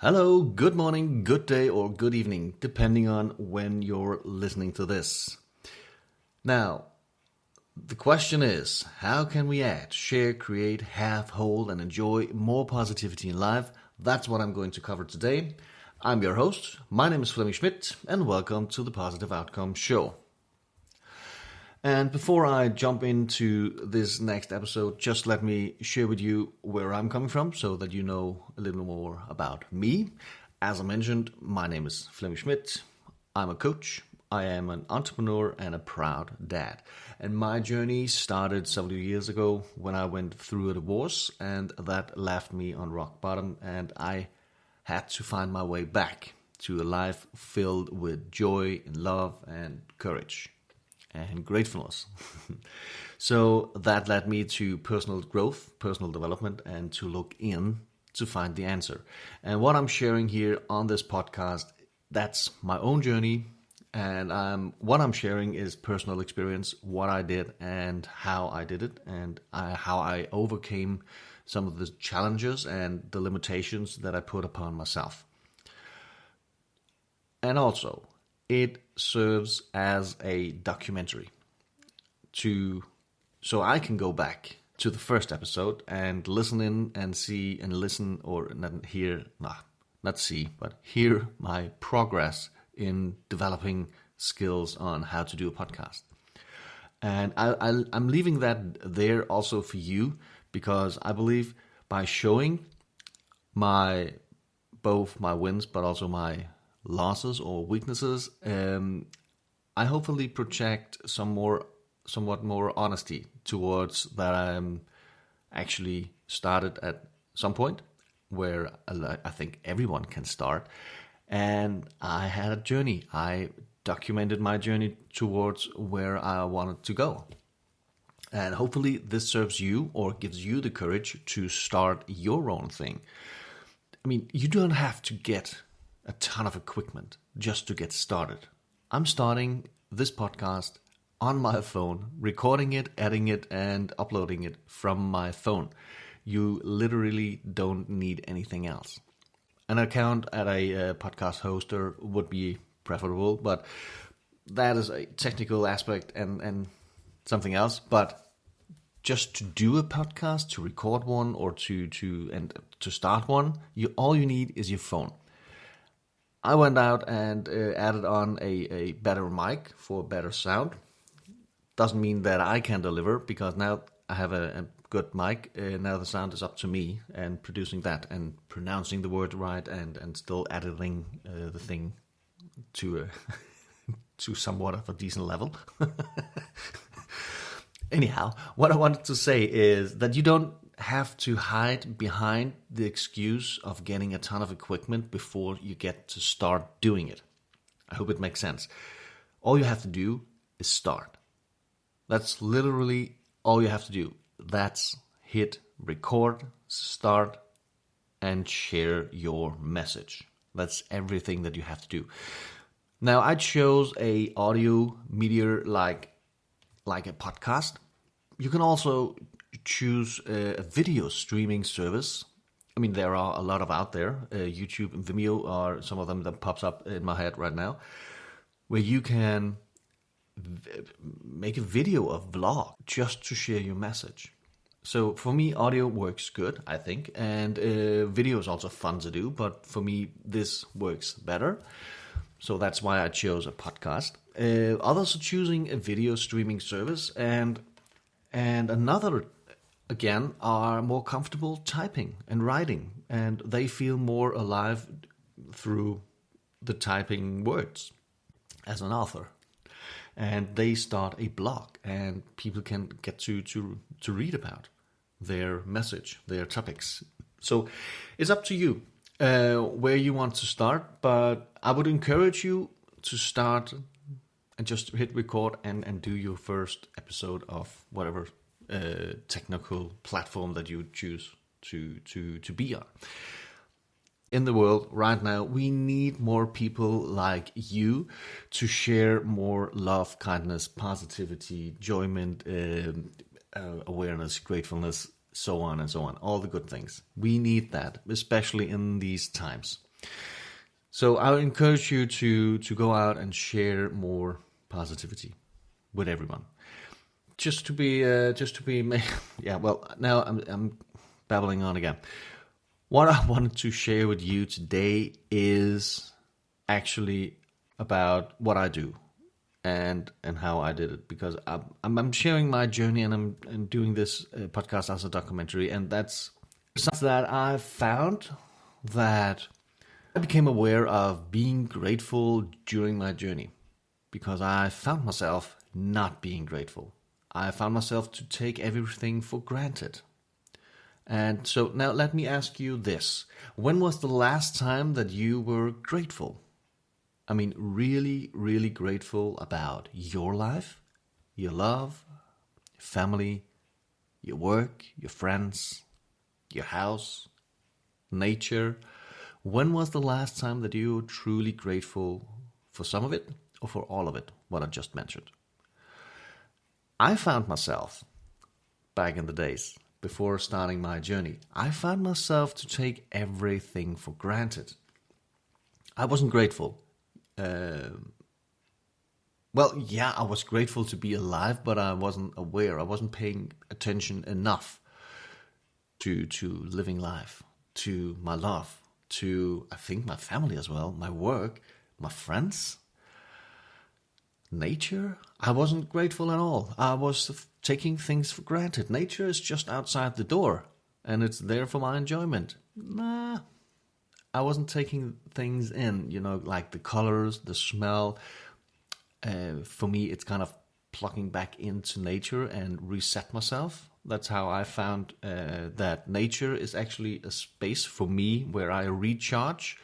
Hello, good morning, good day, or good evening, depending on when you're listening to this. Now, the question is, how can we add, share, create, have, hold, and enjoy more positivity in life? That's what I'm going to cover today. I'm your host. My name is Flemming Schmidt, and welcome to the Positive Outcome Show. And before I jump into this next episode, just let me share with you where I'm coming from so that you know a little more about me. As I mentioned, my name is Flemming Schmidt. I'm a coach. I am an entrepreneur and a proud dad. And my journey started several years ago when I went through a divorce, and that left me on rock bottom, and I had to find my way back to a life filled with joy and love and courage and gratefulness. So that led me to personal growth, personal development, and to look in to find the answer. And what I'm sharing here on this podcast, that's my own journey. And what I'm sharing is personal experience, what I did and how I did it, and how I overcame some of the challenges and the limitations that I put upon myself. And also, it serves as a documentary so I can go back to the first episode and listen in and see and listen, or not see, but hear my progress in developing skills on how to do a podcast. And I'm leaving that there also for you, because I believe by showing both my wins but also my losses or weaknesses, I hopefully project somewhat more honesty towards that. I'm actually started at some point where I think everyone can start, and I had a journey. I documented my journey towards where I wanted to go, and hopefully this serves you or gives you the courage to start your own thing. I mean, you don't have to get a ton of equipment just to get started. I'm starting this podcast on my phone, recording it, editing it, and uploading it from my phone. You literally don't need anything else. An account at a podcast hoster would be preferable, but that is a technical aspect and something else. But just to do a podcast, to record one, or to start one, all you need is your phone. I went out and added on a better mic for better sound. Doesn't mean that I can deliver, because now I have a good mic. Now the sound is up to me and producing that and pronouncing the word right and still editing the thing to to somewhat of a decent level. Anyhow, what I wanted to say is that you don't have to hide behind the excuse of getting a ton of equipment before you get to start doing it. I hope it makes sense. All you have to do is start. That's literally all you have to do. That's hit record, start, and share your message. That's everything that you have to do. Now, I chose a audio media like a podcast. You can also choose a video streaming service. I mean, there are a lot of out there. YouTube and Vimeo are some of them that pops up in my head right now, where you can make a video, a vlog, just to share your message. So for me, audio works good, I think, and video is also fun to do, but for me, this works better. So that's why I chose a podcast. Others are choosing a video streaming service, and another, again, are more comfortable typing and writing, and they feel more alive through the typing words as an author. And they start a blog, and people can get to read about their message, their topics. So it's up to you where you want to start, but I would encourage you to start and just hit record and do your first episode of whatever technical platform that you choose to be on. In the world right now, we need more people like you to share more love, kindness, positivity, enjoyment, awareness, gratefulness, so on and so on. All the good things. We need that, especially in these times. So I would encourage you to go out and share more positivity with everyone. Yeah. Well, now I'm babbling on again. What I wanted to share with you today is actually about what I do and how I did it, because I'm sharing my journey, and I'm doing this podcast as a documentary, and that's something that I found that I became aware of being grateful during my journey, because I found myself not being grateful. I found myself to take everything for granted. And so now let me ask you this. When was the last time that you were grateful? I mean, really, really grateful about your life, your love, your family, your work, your friends, your house, nature. When was the last time that you were truly grateful for some of it or for all of it, what I just mentioned? I found myself, back in the days, before starting my journey, I found myself to take everything for granted. I wasn't grateful. Well, yeah, I was grateful to be alive, but I wasn't aware. I wasn't paying attention enough to living life, to my love, to, I think, my family as well, my work, my friends, nature. I wasn't grateful at all. I was taking things for granted. Nature is just outside the door, and it's there for my enjoyment. Nah, I wasn't taking things in, like the colors, the smell. For me, it's kind of plugging back into nature and reset myself. That's how I found that nature is actually a space for me where I recharge,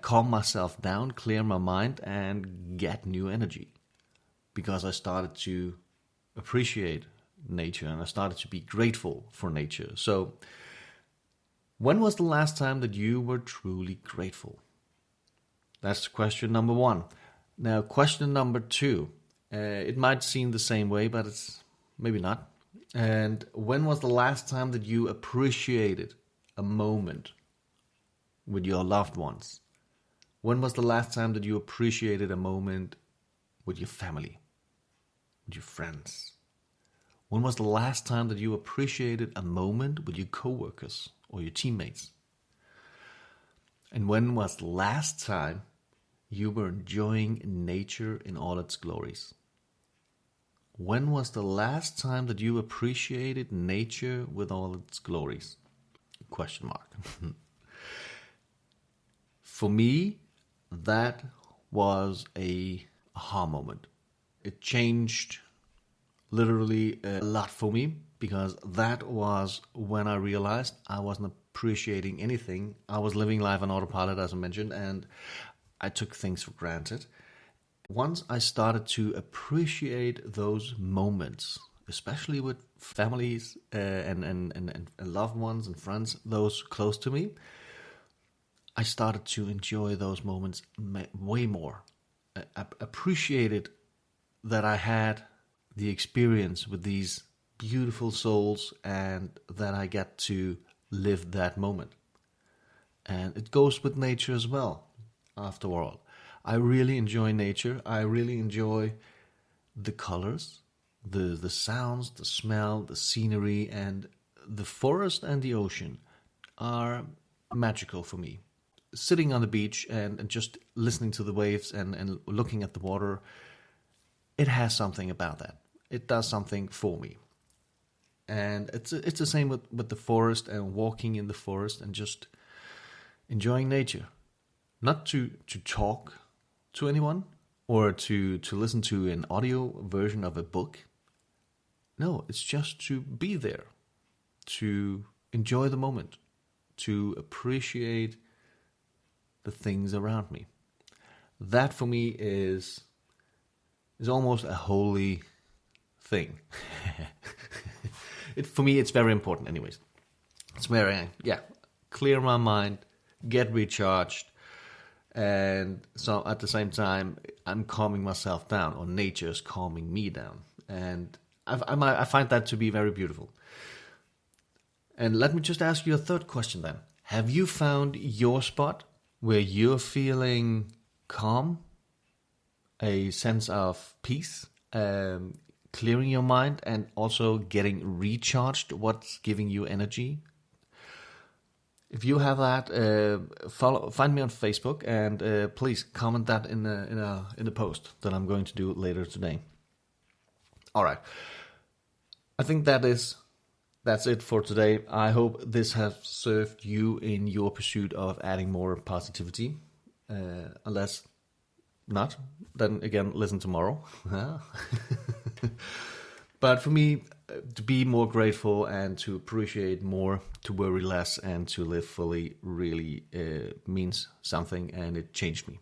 calm myself down, clear my mind, and get new energy. Because I started to appreciate nature, and I started to be grateful for nature. So, when was the last time that you were truly grateful? That's question number one. Now, question number two. It might seem the same way, but it's maybe not. And when was the last time that you appreciated a moment with your loved ones? When was the last time that you appreciated a moment with your family, with your friends? When was the last time that you appreciated a moment with your coworkers or your teammates? And when was the last time you were enjoying nature in all its glories? When was the last time that you appreciated nature with all its glories? Question mark. For me, that was a aha moment. It changed literally a lot for me, because that was when I realized I wasn't appreciating anything. I was living life on autopilot, as I mentioned, and I took things for granted. Once I started to appreciate those moments, especially with families and loved ones and friends, those close to me, I started to enjoy those moments way more. I appreciated that I had the experience with these beautiful souls, and that I get to live that moment. And it goes with nature as well, after all. I really enjoy nature. I really enjoy the colors, the sounds, the smell, the scenery, and the forest and the ocean are magical for me. Sitting on the beach and just listening to the waves and looking at the water, it has something about that. It does something for me. And it's the same with the forest, and walking in the forest and just enjoying nature. Not to talk to anyone or to listen to an audio version of a book. No, it's just to be there, to enjoy the moment, to appreciate the things around me. That for me is almost a holy thing. For me, it's very important anyways. It's very, clear my mind, get recharged, and so at the same time, I'm calming myself down, or nature's calming me down. And I find that to be very beautiful. And let me just ask you a third question then. Have you found your spot where you're feeling calm, a sense of peace, clearing your mind, and also getting recharged, what's giving you energy. If you have that, find me on Facebook, and please comment that in the post that I'm going to do later today. All right, I think that's it for today. I hope this has served you in your pursuit of adding more positivity. Unless not, then again, listen tomorrow. But for me, to be more grateful and to appreciate more, to worry less, and to live fully really means something, and it changed me.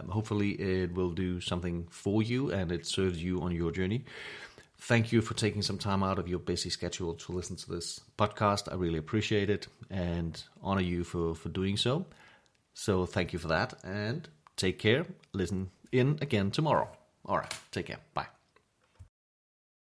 Hopefully it will do something for you and it serves you on your journey. Thank you for taking some time out of your busy schedule to listen to this podcast. I really appreciate it and honor you for doing so. So thank you for that, and take care. Listen in again tomorrow. All right, take care. Bye.